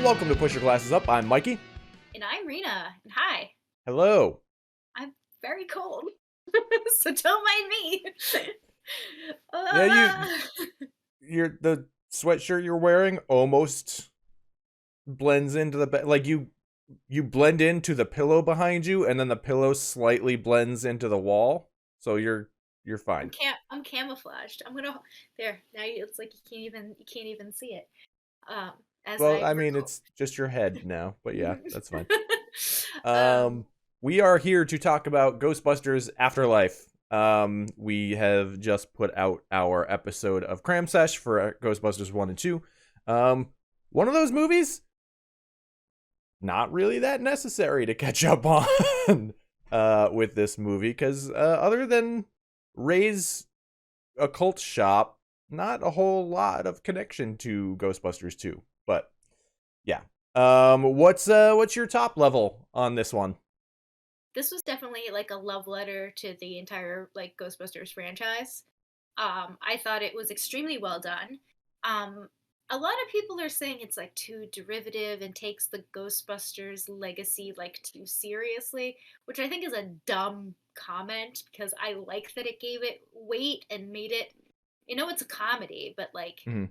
welcome to Push Your Glasses Up. I'm Mikey. And I'm Reena. And hi. Hello. I'm very cold, so don't mind me. Yeah, Uh, you're the sweatshirt you're wearing almost blends into the like you blend into the pillow behind you, and then the pillow slightly blends into the wall. So you're fine. I'm camouflaged. I'm gonna there now. It's like you can't even see it. Um, as Well, I I mean, recall. it's just your head now, but yeah, that's fine. um, We are here to talk about Ghostbusters Afterlife. We have just put out our episode of Cram Sesh for Ghostbusters 1 and 2. One of those movies, not really that necessary to catch up on with this movie, because other than Ray's occult shop, not a whole lot of connection to Ghostbusters 2. But yeah. What's your top level on this one? this was definitely like a love letter to the entire like Ghostbusters franchise. I thought it was extremely well done. Um, a lot of people are saying it's like too derivative and takes the Ghostbusters legacy like too seriously, which I think is a dumb comment because I like that it gave it weight and made it, it's a comedy, but like Mhm.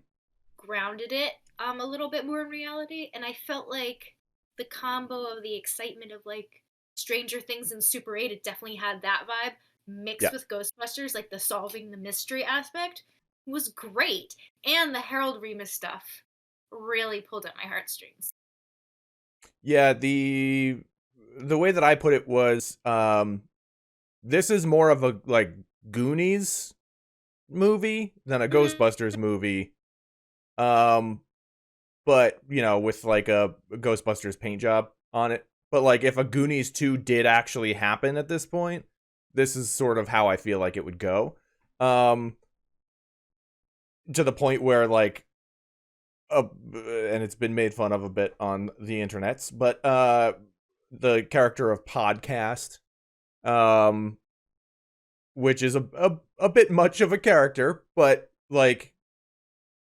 grounded it a little bit more in reality. And I felt like the combo of the excitement of like Stranger Things and Super 8, it definitely had that vibe mixed Yeah. with Ghostbusters, like the solving the mystery aspect was great. And the Harold Ramis stuff really pulled at my heartstrings. Yeah, the way that I put it was this is more of a like Goonies movie than a Mm-hmm. Ghostbusters movie. Um but, with like a Ghostbusters paint job on it. But like if a Goonies 2 did actually happen at this point, this is sort of how I feel like it would go. Um to the point where like and it's been made fun of a bit on the internets, but the character of Podcast, um, which is a bit much of a character, but like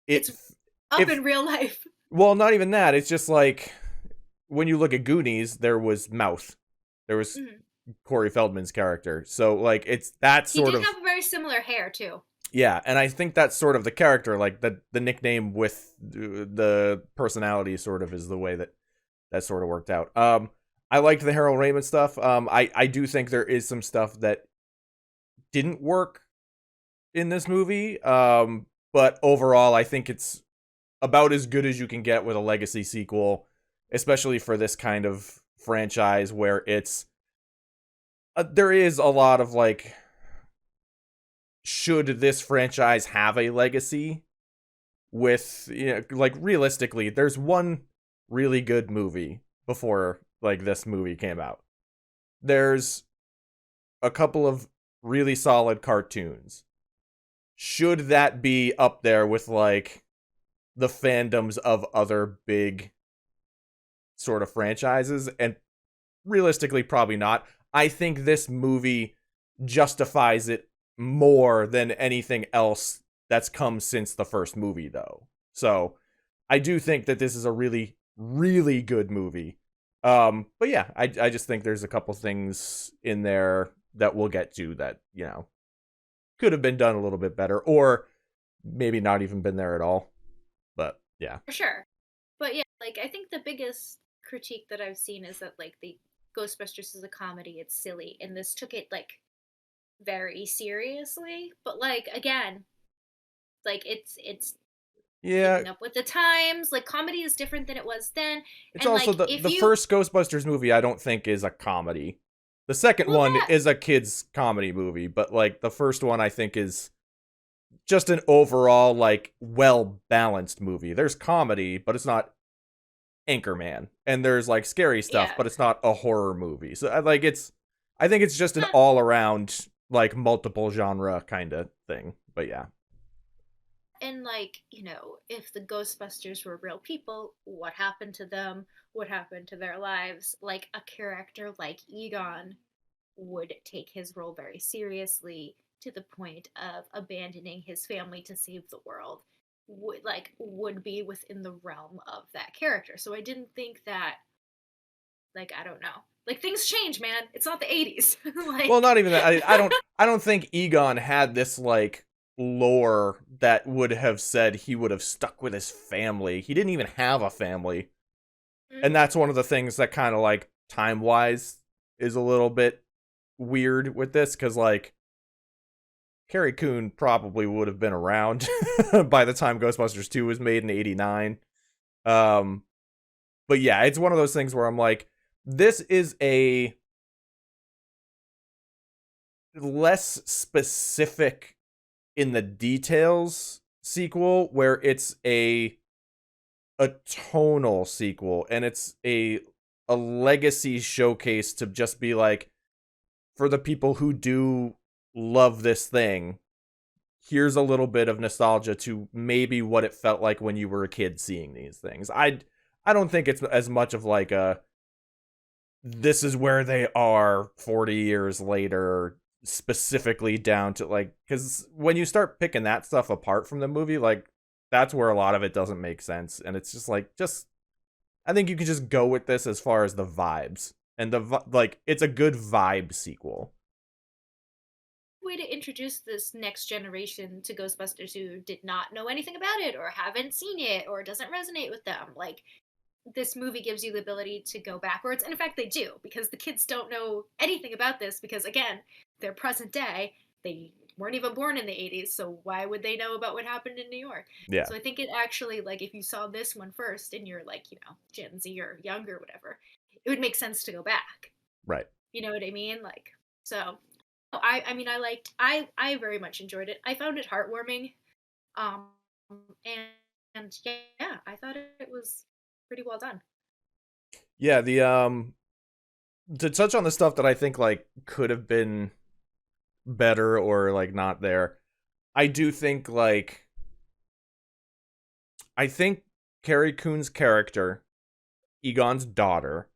it It's up if in real life. well, not even that. It's just like when you look at Goonies, there was Mouth, there was Mhm. Corey Feldman's character, so like it's that He sort did of have very similar hair too. yeah, and I think that's sort of the character, like the nickname with the personality sort of is the way that sort of worked out. I liked the Harold Ramis stuff. I do think there is some stuff that didn't work in this movie. But overall, I think it's about as good as you can get with a legacy sequel, especially for this kind of franchise where it's there is a lot of like, should this franchise have a legacy? With like realistically, there's one really good movie before like this movie came out. There's a couple of really solid cartoons. Should that be up there with like the fandoms of other big sort of franchises? And realistically, probably not. I think this movie justifies it more than anything else that's come since the first movie, though. So I do think that this is a really, really good movie. But yeah, I just think there's a couple things in there that we'll get to that, could have been done a little bit better, or maybe not even been there at all. But yeah. For sure. But yeah, like I think the biggest critique that I've seen is that like the Ghostbusters is a comedy, it's silly, and this took it like very seriously. But like again, like it's Yeah, keeping up with the times. Like comedy is different than it was then. it's And also like the if the you first Ghostbusters movie I don't think is a comedy. The second well one that is a kids comedy movie, but like the first one I think is just an overall like well balanced movie. There's comedy, but it's not Anchorman, and there's like scary stuff, yeah. but it's not a horror movie. So I think it's just an Huh. all around like multiple genre kind of thing. But yeah. And like, if the Ghostbusters were real people, what happened to them? What happened to their lives? Like a character like Egon would take his role very seriously to the point of abandoning his family to save the world. would be within the realm of that character. So I didn't think that, like, I don't know. Like, things change, man. It's not the 80s. Well, Like, not even that. I don't think Egon had this like lore that would have said he would have stuck with his family. He didn't even have a family. And that's one of the things that kind of like time-wise is a little bit weird with this, cuz like Carrie Coon probably would have been around by the time Ghostbusters 2 was made in 89. Um but yeah, it's one of those things where I'm like, this is a less specific in the details sequel, where it's a tonal sequel, and it's a legacy showcase to just be like, for the people who do love this thing, here's a little bit of nostalgia to maybe what it felt like when you were a kid seeing these things. I don't think it's as much of like a, this is where they are 40 years later, specifically down to like, because when you start picking that stuff apart from the movie, like, that's where a lot of it doesn't make sense. And it's just like, I think you can just go with this as far as the vibes. And like, it's a good vibe sequel. way to introduce this next generation to Ghostbusters who did not know anything about it or haven't seen it or doesn't resonate with them. Like, this movie gives you the ability to go backwards. And in fact, they do, because the kids don't know anything about this because, again, they're present day. They weren't even born in the 80s, so why would they know about what happened in New York? Yeah. So I think it actually, like, if you saw this one first and you're like, Gen Z or younger or whatever, it would make sense to go back. Right. You know what I mean? Like, so I mean, I very much enjoyed it. I found it heartwarming. Um, and yeah, I thought it was pretty well done. Yeah, to touch on the stuff that I think like could have been better or like not there, I do think like, I think Carrie Coon's character, Egon's daughter,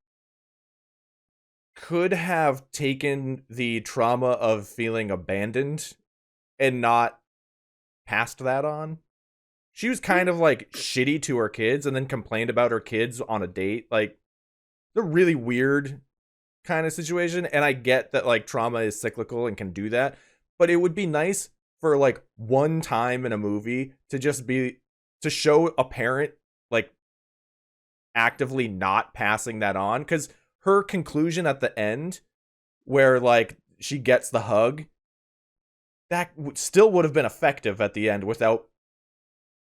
could have taken the trauma of feeling abandoned and not passed that on. She was kind of like shitty to her kids and then complained about her kids on a date. Like, the really weird kind of situation. And I get that like trauma is cyclical and can do that, but it would be nice for like one time in a movie to just be, to show a parent like actively not passing that on. Because her conclusion at the end, where like she gets the hug, that still would have been effective at the end without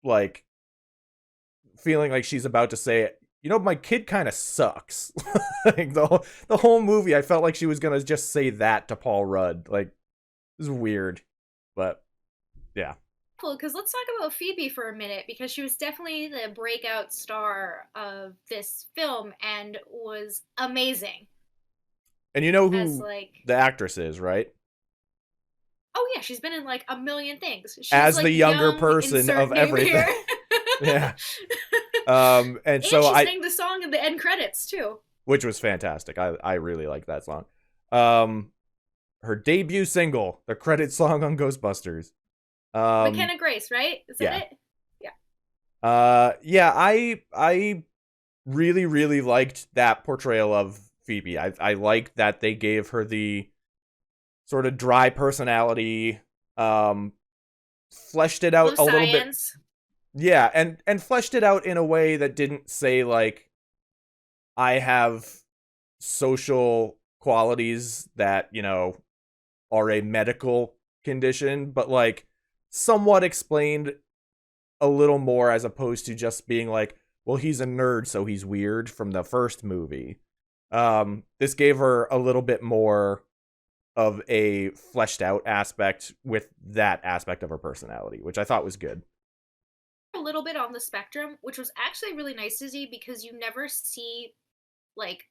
like feeling like she's about to say, my kid kind of sucks. Like the whole movie, I felt like she was gonna just say that to Paul Rudd. Like, this is weird, but yeah. Cool, because let's talk about Phoebe for a minute, because she was definitely the breakout star of this film and was amazing. And you know who As like, the actress is, right? oh yeah, she's been in like a million things. She's As like the younger young, person insert of name everything. here. Yeah. And And so she sang the song in the end credits too, which was fantastic. I really like that song. Her debut single, the credit song on Ghostbusters. McKenna Grace, right? Is that it? Yeah, I really, really liked that portrayal of Phoebe. I liked that they gave her the sort of dry personality, fleshed it out a little bit. Yeah, and fleshed it out in a way that didn't say like, I have social qualities that, are a medical condition, but like somewhat explained a little more, as opposed to just being like, well, he's a nerd, so he's weird from the first movie. This gave her a little bit more of a fleshed out aspect with that aspect of her personality, which I thought was good. A little bit on the spectrum, which was actually really nice to see, because you never see like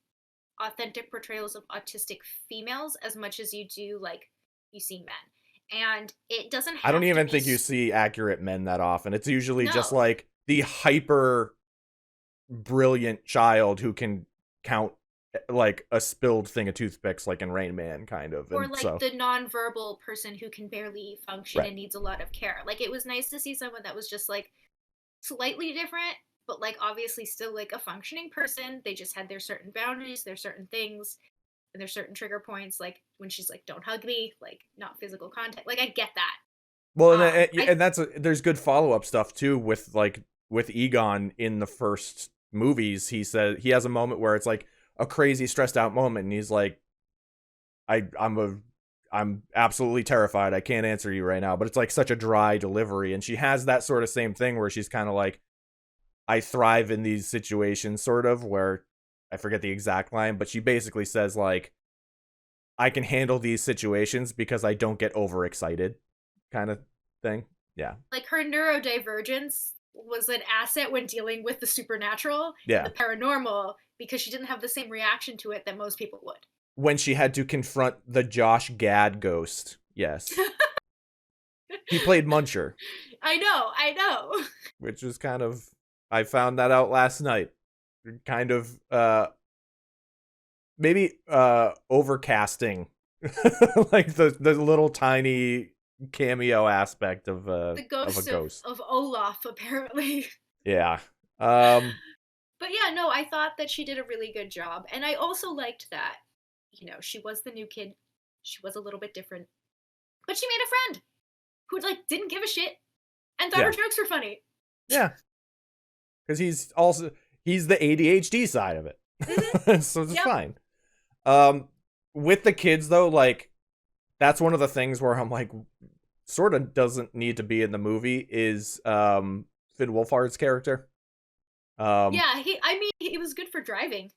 authentic portrayals of autistic females as much as you do, like, you see men. And it doesn't have I don't even to think you see accurate men that often. It's usually just No. like the hyper brilliant child who can count like a spilled thing of toothpicks, like in Rain Man, kind of. Or And like so, the nonverbal person who can barely function right. and needs a lot of care. Like, it was nice to see someone that was just like slightly different, but like obviously still like a functioning person. They just had their certain boundaries, their certain things, and their certain trigger points. Like when she's like, "Don't hug me," like not physical contact. Like I get that. Well, I and there's good follow-up stuff too with Egon in the first movies. He said he has a moment where it's like a crazy stressed out moment, and he's like, I'm absolutely terrified. I can't answer you right now. But it's like such a dry delivery. And she has that sort of same thing where she's kind of like, I thrive in these situations, sort of, where I forget the exact line, but she basically says like, I can handle these situations because I don't get overexcited, kind of thing. Yeah. like her neurodivergence was an asset when dealing with the supernatural and Yeah. the paranormal because she didn't have the same reaction to it that most people would. When she had to confront the Josh Gad ghost. Yes. He played Muncher. I know. Which was kind of, I found that out last night. Kind of maybe overcasting like the little tiny cameo aspect of The of a ghost ghost. of Olaf, apparently. Yeah. But yeah, no, I thought that she did a really good job. And I also liked that, you know, she was the new kid. She was a little bit different. But she made a friend who like didn't give a shit and thought Yeah. her jokes were funny. Yeah. Cuz he's the ADHD side of it. Mm-hmm. So it's Yep. fine. With the kids though, like that's one of the things where I'm like sort of doesn't need to be in the movie is Finn Wolfhard's character. Yeah, he was good for driving.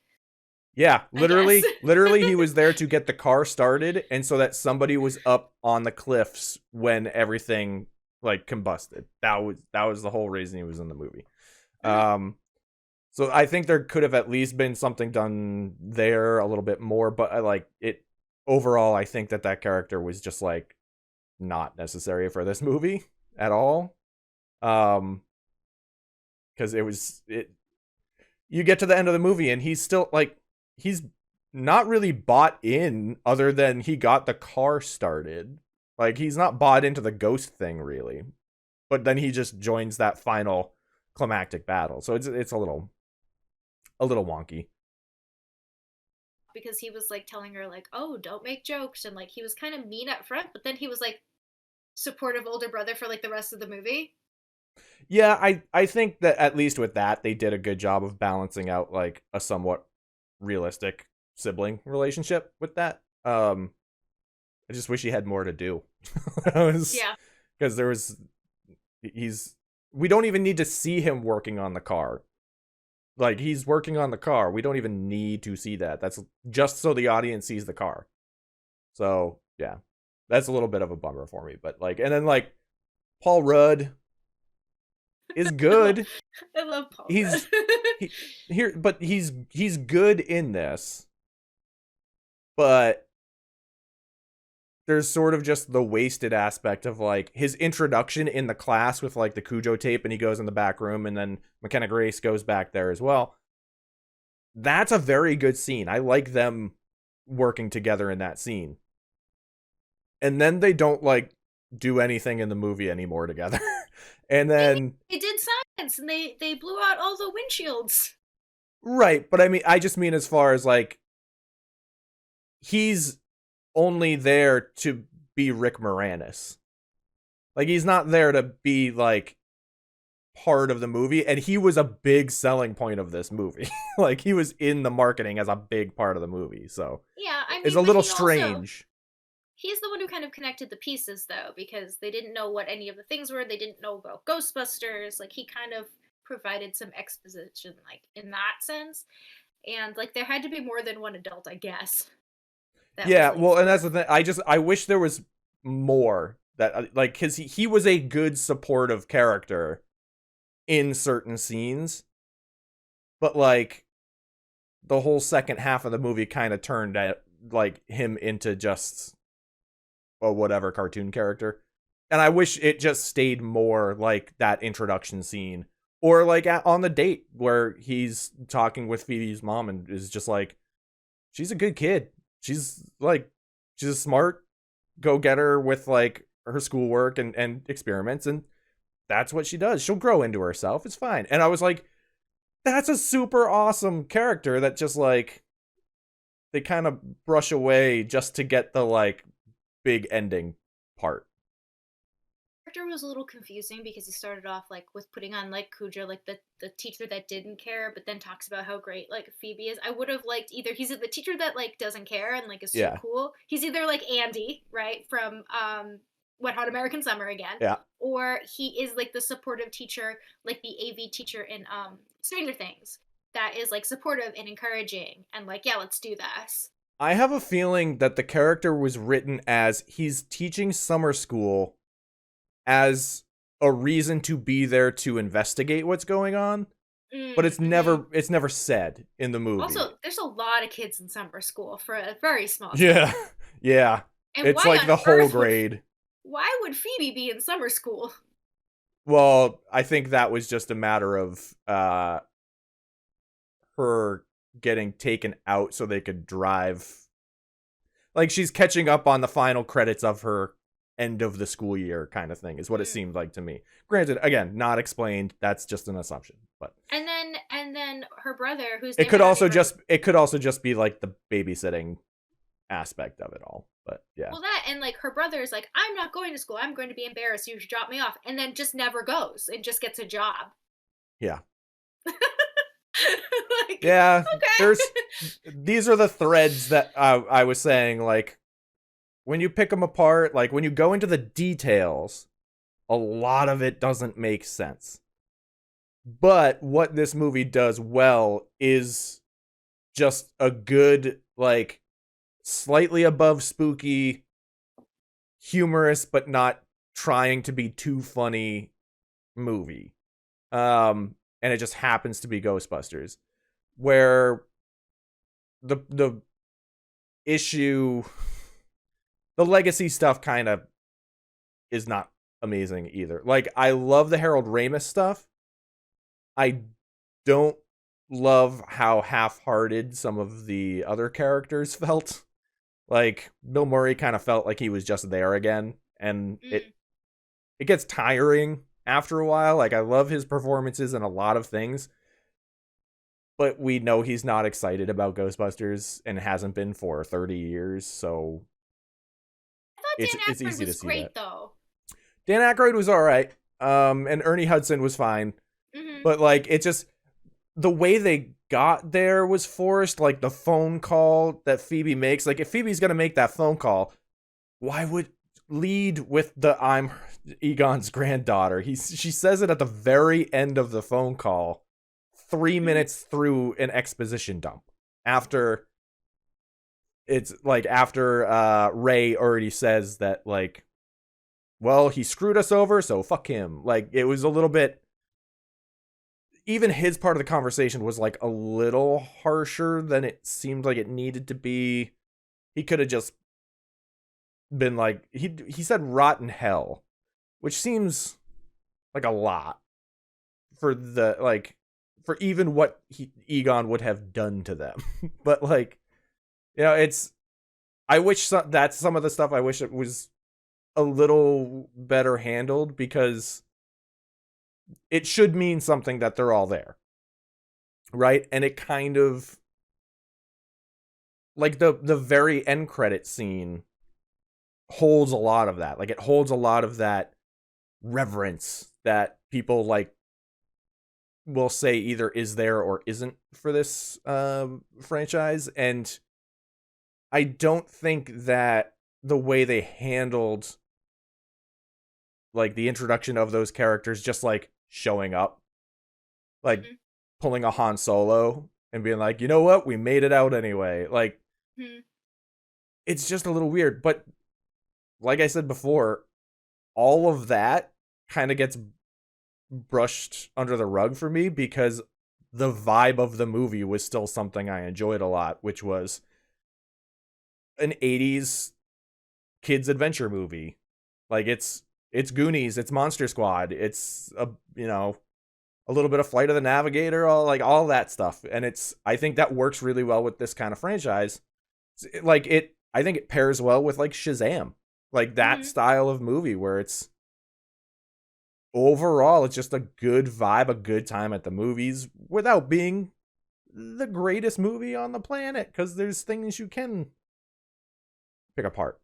Yeah, literally, guess. literally, he was there to get the car started, and so that somebody was up on the cliffs when everything like combusted. That was the whole reason he was in the movie. So I think there could have at least been something done there a little bit more, but I like it overall. I think that character was just like not necessary for this movie at all. Because you get to the end of the movie and he's still like he's not really bought in other than he got the car started. Like he's not bought into the ghost thing really. But then he just joins that final climactic battle. So it's a little wonky. Because he was like telling her like, "Oh, don't make jokes," and like he was kind of mean at front, but then he was like supportive older brother for like the rest of the movie. Yeah, I think that at least with that they did a good job of balancing out like a somewhat realistic sibling relationship with that. I just wish he had more to do. Yeah. Because we don't even need to see him working on the car. Like he's working on the car. We don't even need to see that. That's just so the audience sees the car. So yeah, that's a little bit of a bummer for me. But like, and then like Paul Rudd is good. I love Paul. But he's good in this. But there's sort of just the wasted aspect of like his introduction in the class with like the Cujo tape and he goes in the back room and then McKenna Grace goes back there as well. That's a very good scene. I like them working together in that scene. And then they don't like do anything in the movie anymore together. And then they did science and they blew out all the windshields. Right, but I just mean as far as like he's only there to be Rick Moranis. Like he's not there to be like part of the movie, and he was a big selling point of this movie. Like he was in the marketing as a big part of the movie. So yeah, I mean, it's a little strange. He's the one who kind of connected the pieces though, because they didn't know what any of the things were. They didn't know about Ghostbusters. Like he kind of provided some exposition, like in that sense. And like there had to be more than one adult, I guess. Yeah, well, and that's the thing. I wish there was more that like because he was a good supportive character in certain scenes, but like the whole second half of the movie kind of turned at like him into just a whatever cartoon character, and I wish it just stayed more like that introduction scene or like on the date where he's talking with Phoebe's mom and is just like, she's a good kid. She's a smart go-getter with like her schoolwork and experiments, and that's what she does. She'll grow into herself. It's fine. And I was like, that's a super awesome character that just like they kind of brush away just to get the like big ending part. Character was a little confusing because he started off like with putting on like Cujo, like the teacher that didn't care, but then talks about how great like Phoebe is. I would have liked either he's the teacher that like doesn't care and like is too Yeah. cool. He's either like Andy, right, from Wet Hot American Summer again, Yeah. or he is like the supportive teacher, like the AV teacher in Stranger Things, that is like supportive and encouraging and like, yeah, let's do this. I have a feeling that the character was written as he's teaching summer school as a reason to be there to investigate what's going on, but it's never said in the movie. Also, there's a lot of kids in summer school for a very small school. Yeah. Yeah. And it's like the whole grade. Why would Phoebe be in summer school? Well, I think that was just a matter of her getting taken out so they could drive. Like she's catching up on the final credits of her end of the school year kind of thing is what it seemed like to me. Granted, again, not explained. That's just an assumption. But and then her brother, who's it could also just be like the babysitting aspect of it all. But yeah. Well, that and like her brother is like, I'm not going to school. I'm going to be embarrassed. You should drop me off, and then just never goes and just gets a job. Yeah. Like, yeah. Okay. These are the threads that I was saying. Like when you pick them apart, like when you go into the details, a lot of it doesn't make sense. But what this movie does well is just a good, like, slightly above spooky, humorous, but not trying to be too funny movie. And it just happens to be Ghostbusters. Where the issue, the legacy stuff kind of is not amazing either. Like, I love the Harold Ramis stuff. I don't love how half-hearted some of the other characters felt. Like, Bill Murray kind of felt like he was just there again, and it gets tiring after a while. Like, I love his performances in a lot of things, but we know he's not excited about Ghostbusters and hasn't been for 30 years, so I thought Dan Aykroyd was great, though. Dan Aykroyd was all right, and Ernie Hudson was fine. But, like, it just, the way they got there was forced. Like, the phone call that Phoebe makes. Like, if Phoebe's going to make that phone call, why would lead with the I'm Egon's granddaughter? She says it at the very end of the phone call, 3 minutes through an exposition dump. After Ray already says that, like, well, he screwed us over, so fuck him. Like, it was a little bit... Even his part of the conversation was, like, a little harsher than it seemed like it needed to be. He could have just been like... He said rotten hell, which seems like a lot for the, like... For even what Egon would have done to them. But, like... You know, it's... I wish that's some of the stuff I wish it was a little better handled, because... it should mean something that they're all there, right? And it kind of, like, the very end credit scene holds a lot of that. Like, it holds a lot of that reverence that people, like, will say either is there or isn't for this franchise. And I don't think that the way they handled, like, the introduction of those characters just, like, showing up, like, pulling a Han Solo and being like, you know what, we made it out anyway. Like, it's just a little weird. But like I said before, all of that kind of gets brushed under the rug for me, because the vibe of the movie was still something I enjoyed a lot, which was an 80s kids adventure movie. Like, it's Goonies, it's Monster Squad, it's a little bit of Flight of the Navigator, all that stuff. And I think that works really well with this kind of franchise. I think it pairs well with, like, Shazam, like that style of movie where it's overall, it's just a good vibe, a good time at the movies without being the greatest movie on the planet, because there's things you can pick apart.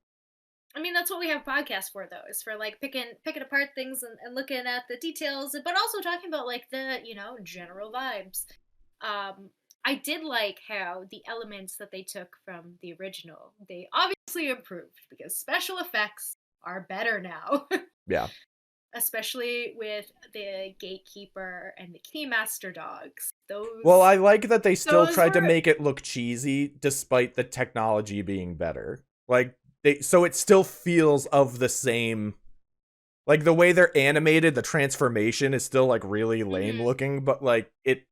I mean, that's what we have podcasts for, though, is for like picking apart things and looking at the details, but also talking about like the general vibes. I did like how the elements that they took from the original, they obviously improved because special effects are better now. Yeah. Especially with the gatekeeper and the keymaster dogs. Well, I like that they still those tried to were- make it look cheesy despite the technology being better. Like, so it still feels of the same, like the way they're animated, the transformation is still like really lame looking, but like it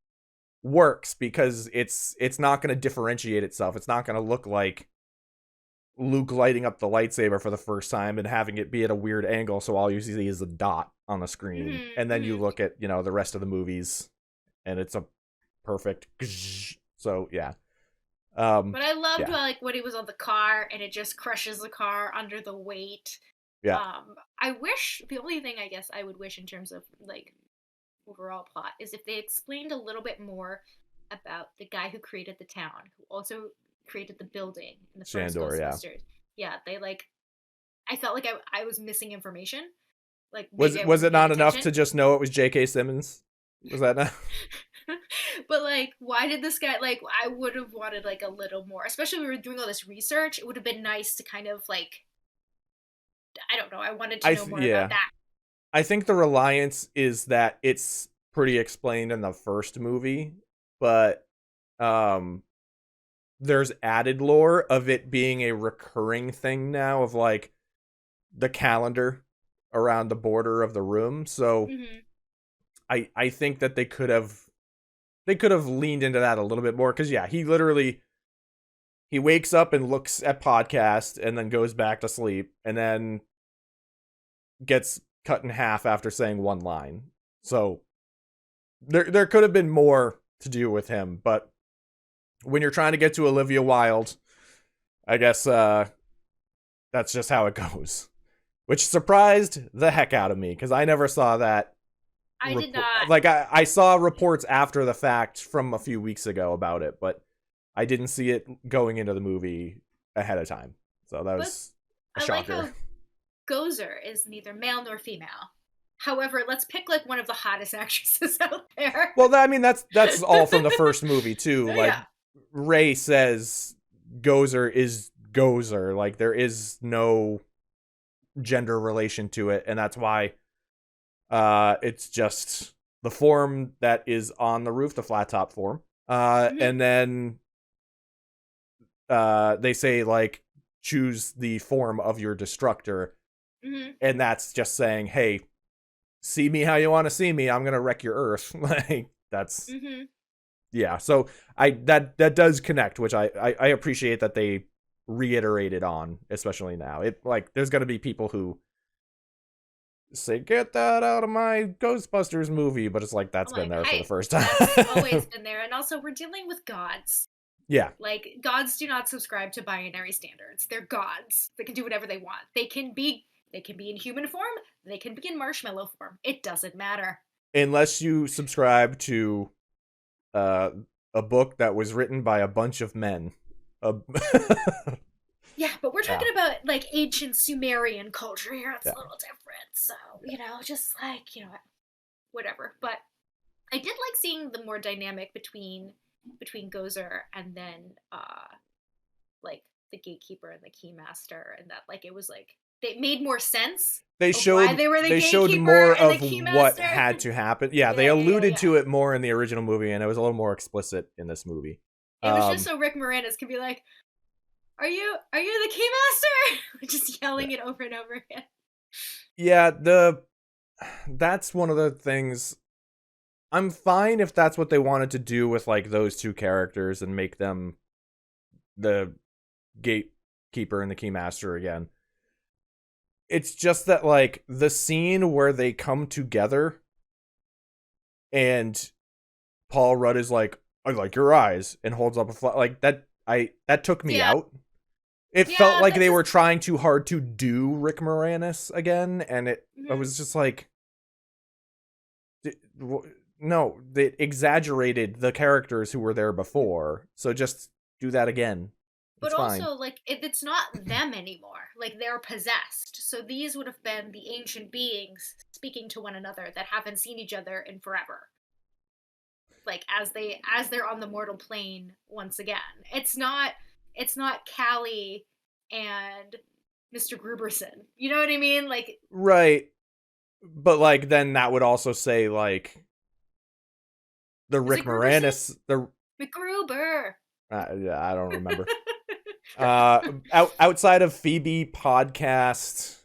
works because it's not going to differentiate itself. It's not going to look like Luke lighting up the lightsaber for the first time and having it be at a weird angle, so all you see is a dot on the screen. And then you look at, the rest of the movies and it's a perfect. So yeah. But I loved like when he was on the car and it just crushes the car under the weight. Yeah. I wish, the only thing I guess I would wish in terms of like overall plot is if they explained a little bit more about the guy who created the town, who also created the building in the first Shandor, Ghostbusters. Yeah, they like. I felt like I was missing information. Like, was it not enough to just know it was J.K. Simmons? Was that not? But like, why did this guy like? I would have wanted like a little more, especially when we were doing all this research. It would have been nice to kind of like, I don't know. I wanted to know more about that. I think the reliance is that it's pretty explained in the first movie, but there's added lore of it being a recurring thing now of like the calendar around the border of the room. So I think that they could have leaned into that a little bit more, because he wakes up and looks at podcast and then goes back to sleep and then gets cut in half after saying one line. So there could have been more to do with him, but when you're trying to get to Olivia Wilde, I guess that's just how it goes. Which surprised the heck out of me, because I never saw that. I did not. Like, I saw reports after the fact from a few weeks ago about it, but I didn't see it going into the movie ahead of time. So that was a shocker. Like how Gozer is neither male nor female. However, let's pick like one of the hottest actresses out there. Well, I mean, that's all from the first movie too. Like, yeah. Ray says Gozer is Gozer. Like, there is no gender relation to it, and that's why it's just the form that is on the roof, the flat top form. And then they say like, choose the form of your destructor. And that's just saying, hey, see me how you want to see me. I'm gonna wreck your Earth. Like, that's yeah. So that does connect, which I appreciate that they reiterated on, especially now. It like, there's gonna be people who say, get that out of my Ghostbusters movie, but it's like, that's been there for the first time. That's always been there. And also, we're dealing with gods. Yeah. Like, gods do not subscribe to binary standards. They're gods. They can do whatever they want. They can be in human form. They can be in marshmallow form. It doesn't matter. Unless you subscribe to a book that was written by a bunch of men. Yeah, but we're talking about like ancient Sumerian culture here. It's a little different. So, just like, whatever. But I did like seeing the more dynamic between Gozer and then like the gatekeeper and the keymaster, and that like it was like they made more sense. They showed more of what had to happen. Yeah, they alluded to it more in the original movie, and it was a little more explicit in this movie. It was just so Rick Moranis could be like, Are you the keymaster? Just yelling it over and over again. Yeah, that's one of the things. I'm fine if that's what they wanted to do with like those two characters and make them the gatekeeper and the keymaster again. It's just that like the scene where they come together and Paul Rudd is like, I like your eyes, and holds up a flag, like that took me out. It felt like they were trying too hard to do Rick Moranis again, and I was just like, no, they exaggerated the characters who were there before. So just do that again. But It's fine. also, like, if it's not them anymore, like they're possessed. So these would have been the ancient beings speaking to one another that haven't seen each other in forever. Like as they're on the mortal plane once again. It's not Callie and Mr. Gruberson. You know what I mean? Like, Right. But like then that would also say like the Rick Moranis, the McGruber. Yeah, I don't remember. Outside of Phoebe podcast,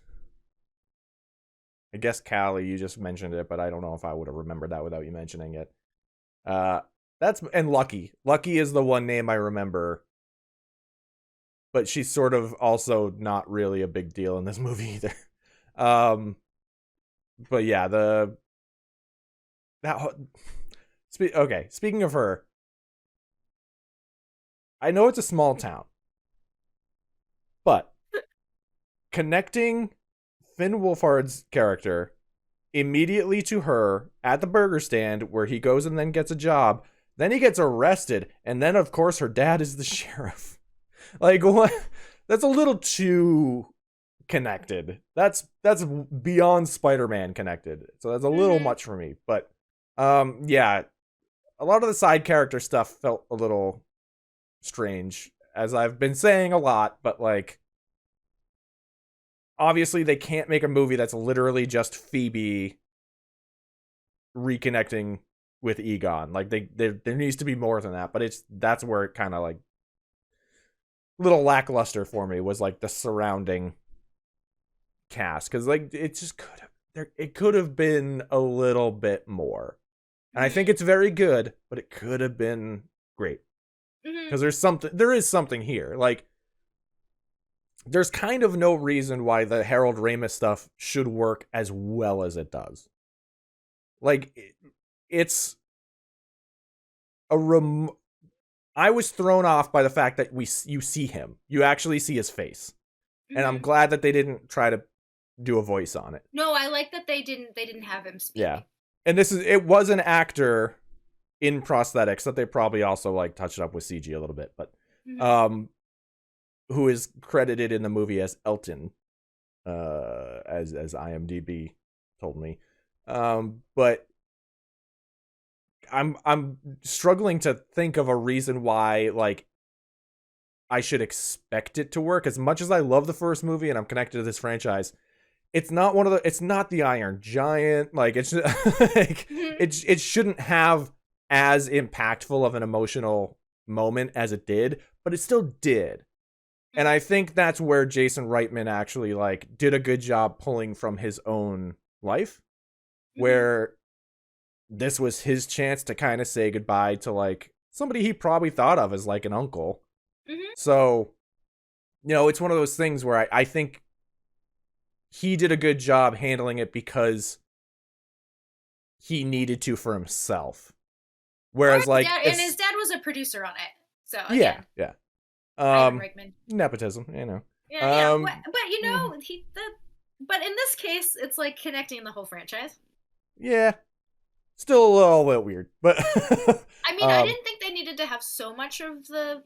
I guess Callie, you just mentioned it, but I don't know if I would have remembered that without you mentioning it. That's and Lucky. Lucky is the one name I remember, but she's sort of also not really a big deal in this movie either. But yeah, okay. Speaking of her, I know it's a small town, but connecting Finn Wolfhard's character immediately to her at the burger stand where he goes and then gets a job, then he gets arrested, and then of course her dad is the sheriff. Like, what? That's a little too connected. That's beyond Spider-Man connected. So that's a little much for me. But yeah, a lot of the side character stuff felt a little strange, as I've been saying a lot, but like obviously they can't make a movie that's literally just Phoebe reconnecting with Egon. Like there needs to be more than that, but that's where it kind of like little lackluster for me was like the surrounding cast, because like it just could have been a little bit more, and I think it's very good, but it could have been great because there is something here. Like there's kind of no reason why the Harold Ramis stuff should work as well as it does. Like it's I was thrown off by the fact that you see him. You actually see his face. And I'm glad that they didn't try to do a voice on it. No, I like that they didn't have him speak. Yeah. And it was an actor in prosthetics that they probably also like touched up with CG a little bit, but who is credited in the movie as Elton, as IMDb told me. But I'm struggling to think of a reason why like I should expect it to work. As much as I love the first movie and I'm connected to this franchise, it's not the Iron Giant. Like it's like it shouldn't have as impactful of an emotional moment as it did, but it still did. And I think that's where Jason Reitman actually like did a good job pulling from his own life, where this was his chance to kind of say goodbye to like somebody he probably thought of as like an uncle. So, you know, it's one of those things where I think he did a good job handling it because he needed to for himself. Whereas like and his dad was a producer on it. So again, yeah. Nepotism, you know. Yeah, but you know, but in this case it's like connecting the whole franchise. Yeah. Still a little bit weird, but I mean, I didn't think they needed to have so much of the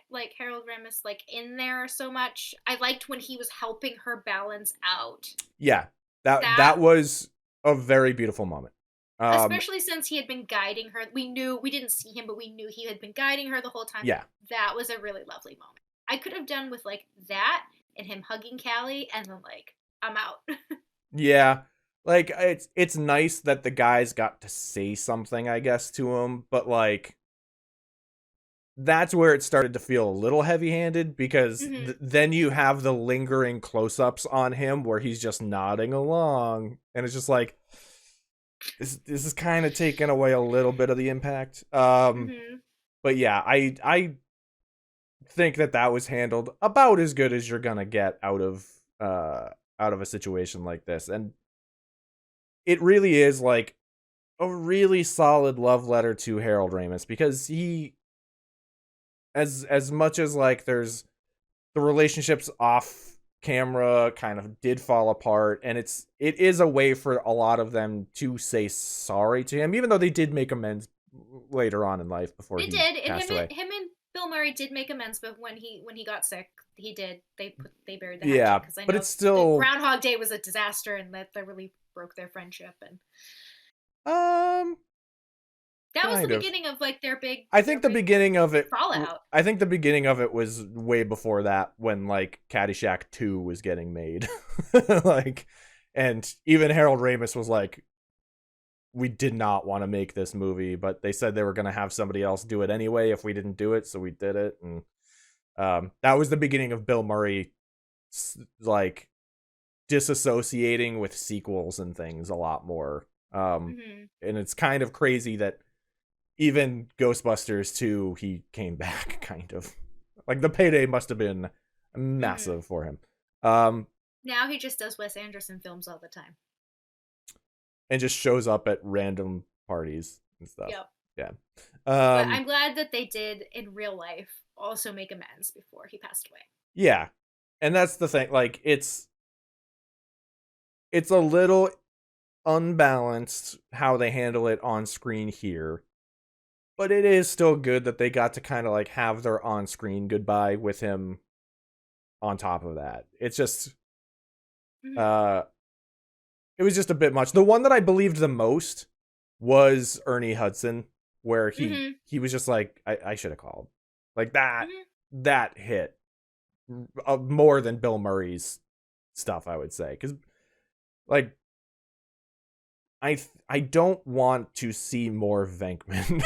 like Harold Ramis like in there so much. I liked when he was helping her balance out. Yeah, that was a very beautiful moment. Especially since he had been guiding her. We didn't see him, but we knew he had been guiding her the whole time. Yeah. That was a really lovely moment. I could have done with like that and him hugging Callie and then like, I'm out. Yeah. Like it's nice that the guys got to say something, I guess, to him, but like that's where it started to feel a little heavy-handed, because then you have the lingering close-ups on him where he's just nodding along, and it's just like this is kind of taking away a little bit of the impact. But yeah, I think that was handled about as good as you're gonna get out of a situation like this, and it really is like a really solid love letter to Harold Ramis, because he, as much as like there's the relationships off camera kind of did fall apart, and it is a way for a lot of them to say sorry to him, even though they did make amends later on in life before They he did, and passed away. him and Bill Murray did make amends, but when he got sick, he did. They buried the Yeah, hatchet because I but know it's still Groundhog Day was a disaster, and that really broke their friendship. And that was the kind of. beginning of like their big. I think the beginning of it. Fallout. I think the beginning of it was way before that, when like Caddyshack 2 was getting made, like, and even Harold Ramis was like, we did not want to make this movie, but they said they were going to have somebody else do it anyway if we didn't do it, so we did it. And that was the beginning of Bill Murray like disassociating with sequels and things a lot more. And it's kind of crazy that even Ghostbusters 2, he came back, kind of. Like, the payday must have been massive for him. Now he just does Wes Anderson films all the time. And just shows up at random parties and stuff. Yep. Yeah. But I'm glad that they did, in real life, also make amends before he passed away. Yeah. And that's the thing. Like, it's a little unbalanced how they handle it on screen here. But it is still good that they got to kind of like have their on-screen goodbye with him on top of that. It's just it was just a bit much. The one that I believed the most was Ernie Hudson, where he was just like, I should have called. Like that hit more than Bill Murray's stuff, I would say. Because like, I don't want to see more Venkman.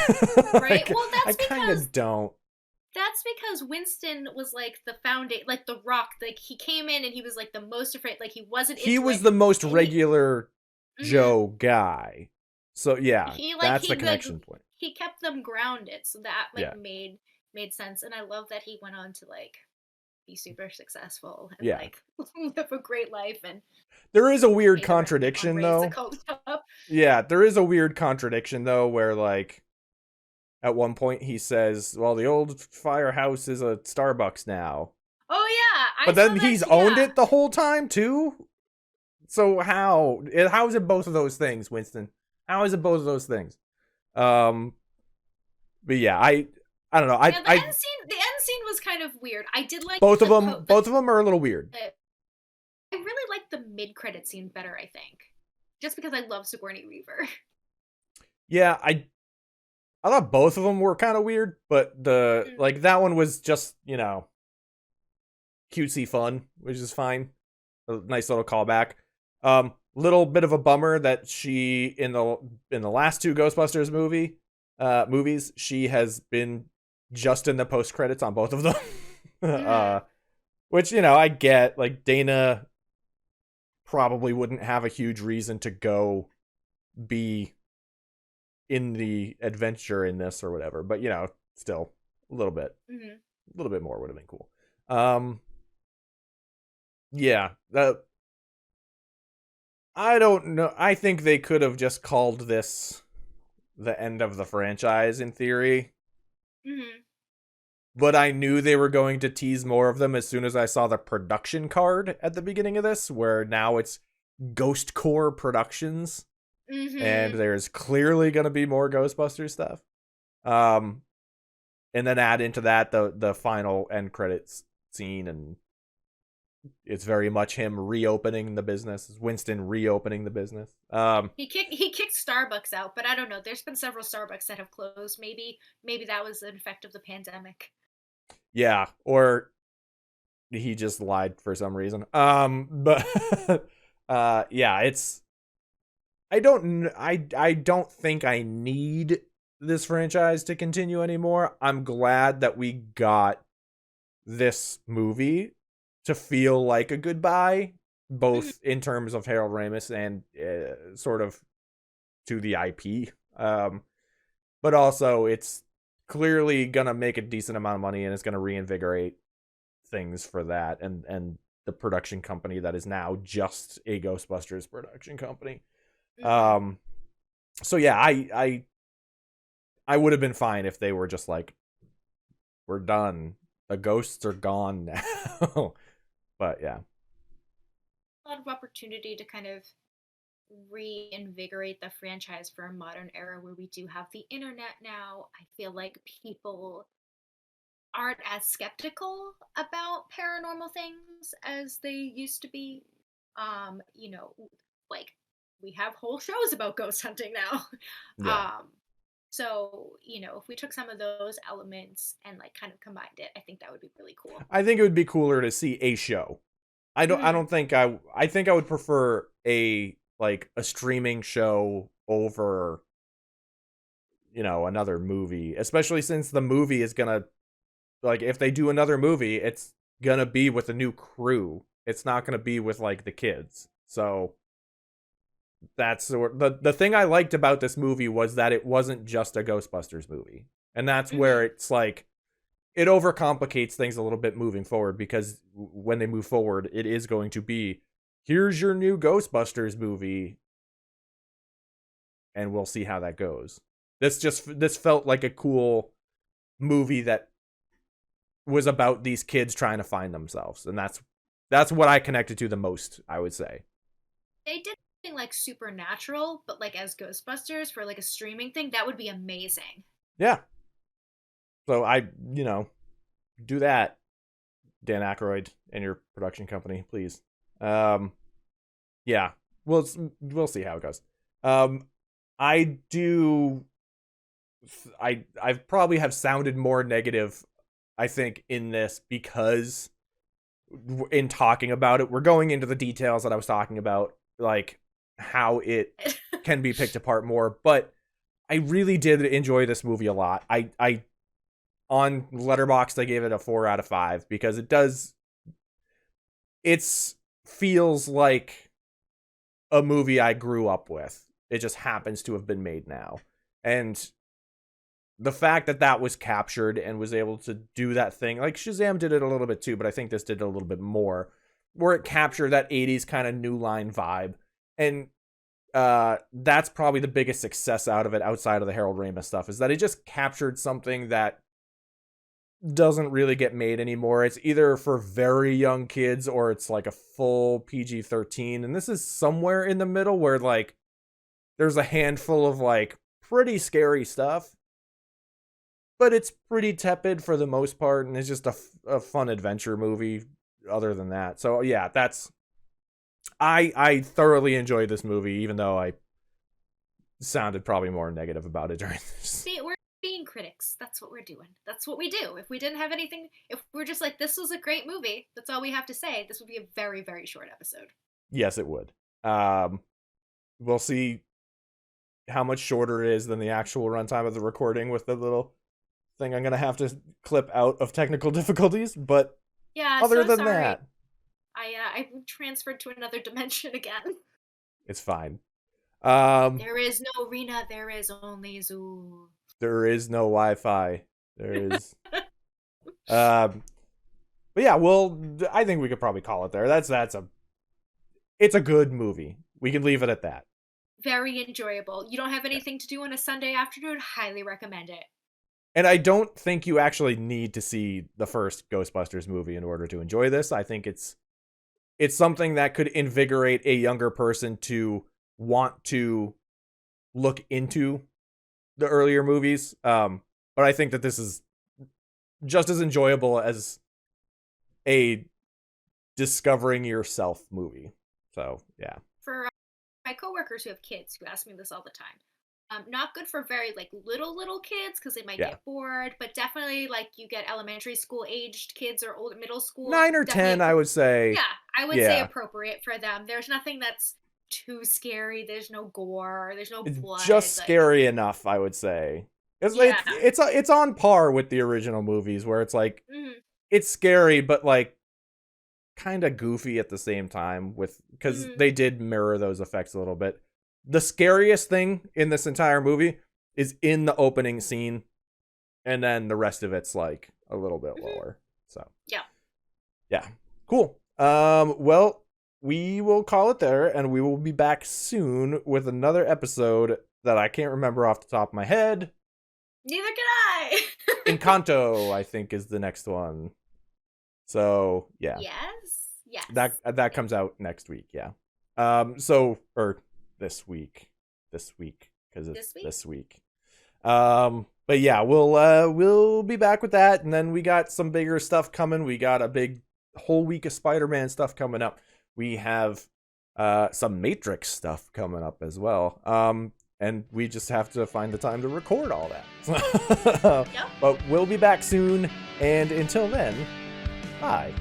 Right? Like, well, that's I kind of don't. That's because Winston was like the foundation, like the Rock. Like he came in and he was like the most afraid. Like he wasn't. He was the most regular Joe guy. So yeah, that's the connection point. He kept them grounded, so that like made sense. And I love that he went on to like be super successful and like live a great life. And there is a weird contradiction though. Yeah, there is a weird contradiction though, where like at one point he says, well, the old firehouse is a Starbucks now. Oh yeah. But then he's owned it the whole time too? So how is it both of those things, Winston? How is it both of those things? But yeah, I don't know. The end scene was kind of weird. I did like both of them. Both of them are a little weird. I really like the mid-credit scene better, I think. Just because I love Sigourney Weaver. Yeah, I thought both of them were kind of weird, but like that one was just, you know, cutesy fun, which is fine. A nice little callback. Little bit of a bummer that she in the last two Ghostbusters movies, she has been just in the post credits on both of them. Which, you know, I get. Like, Dana probably wouldn't have a huge reason to go be in the adventure in this or whatever, but you know, still a little bit more would have been cool. I don't know. I think they could have just called this the end of the franchise in theory. But I knew they were going to tease more of them as soon as I saw the production card at the beginning of this, where now it's Ghost Core Productions. And there's clearly going to be more Ghostbusters stuff. And then add into that the final end credits scene, and it's very much him reopening the business. Winston reopening the business. He kicked Starbucks out, but I don't know. There's been several Starbucks that have closed. Maybe that was an effect of the pandemic. Yeah, or he just lied for some reason. But yeah, it's. I don't think I need this franchise to continue anymore. I'm glad that we got this movie to feel like a goodbye, both in terms of Harold Ramis and sort of to the IP. But also, it's clearly gonna make a decent amount of money, and it's gonna reinvigorate things for that and the production company that is now just a Ghostbusters production company. So yeah, I would have been fine if they were just like, we're done. The ghosts are gone now. But yeah. a lot of opportunity to kind of reinvigorate the franchise for a modern era where we do have the internet now. I feel like people aren't as skeptical about paranormal things as they used to be. You know, like we have whole shows about ghost hunting now. Yeah. So, you know, if we took some of those elements and like kind of combined it, I think that would be really cool. I think it would be cooler to see a show. I Mm-hmm. don't think I think I would prefer a streaming show over, you know, another movie, especially since the movie is gonna, like, if they do another movie, it's gonna be with a new crew. It's not gonna be with like the kids. So that's the thing I liked about this movie was that it wasn't just a Ghostbusters movie. And that's where Mm-hmm. it's like it overcomplicates things a little bit moving forward, because when they move forward, it is going to be, here's your new Ghostbusters movie, and we'll see how that goes. This felt like a cool movie that was about these kids trying to find themselves, and that's what I connected to the most, I would say. They did something like Supernatural, but like as Ghostbusters for like a streaming thing, that would be amazing. Yeah. So I, you know, do that, Dan Aykroyd and your production company, please. Um, yeah, we'll see how it goes. Um, I do. I probably have sounded more negative, I think, in this because in talking about it, we're going into the details that I was talking about, like how it can be picked apart more. But I really did enjoy this movie a lot. I on Letterboxd I gave it a 4 out of 5 because it's feels like a movie I grew up with. It just happens to have been made now. And the fact that that was captured and was able to do that thing, like Shazam did it a little bit too, but I think this did it a little bit more, where it captured that 80s kind of New Line vibe. And that's probably the biggest success out of it, outside of the Harold Ramis stuff, is that it just captured something that doesn't really get made anymore. It's either for very young kids or it's like a full PG-13, and this is somewhere in the middle where like there's a handful of like pretty scary stuff, but it's pretty tepid for the most part, and it's just a fun adventure movie other than that. So yeah, that's I thoroughly enjoyed this movie, even though I sounded probably more negative about it during this. See, we're being critics. That's what we're doing. That's what we do. If we didn't have anything, if we're just like, this was a great movie, that's all we have to say, this would be a very, very short episode. Yes, it would. We'll see how much shorter it is than the actual runtime of the recording with the little thing I'm gonna have to clip out of technical difficulties. But Yeah, other so than sorry. that, I transferred to another dimension again. it's fine. There is no Reena, there is only Zoo. There is no Wi-Fi. There is. Um, but yeah, well, I think we could probably call it there. It's a good movie. We can leave it at that. Very enjoyable. You don't have Yeah. anything to do on a Sunday afternoon? Highly recommend it. And I don't think you actually need to see the first Ghostbusters movie in order to enjoy this. I think it's something that could invigorate a younger person to want to look into the earlier movies. But I think that this is just as enjoyable as a discovering yourself movie. So yeah. For my coworkers who have kids who ask me this all the time. Not good for very like little kids because they might Yeah. get bored, but definitely like you get elementary school aged kids or old middle school. 9 or 10, I would say. Yeah, I would say Yeah. appropriate for them. There's nothing that's too scary. There's no gore. There's no It's blood. just Like scary enough, I would say. yeah, It's on par with the original movies, where it's like mm-hmm, it's scary but like kind of goofy at the same time, with because mm-hmm, they did mirror those effects a little bit. The scariest thing in this entire movie is in the opening scene, and then the rest of it's like a little bit mm-hmm. lower. So Yeah. yeah, cool. Well, we will call it there, and we will be back soon with another episode that I can't remember off the top of my head. Neither can I. Encanto, I think, is the next one. So yeah. Yes. Yes. That comes out next week. Yeah. Or this week, because it's this week. But yeah, we'll be back with that, and then we got some bigger stuff coming. We got a big whole week of Spider-Man stuff coming up. We have some Matrix stuff coming up as well. And we just have to find the time to record all that. Yep. But we'll be back soon, and until then, bye.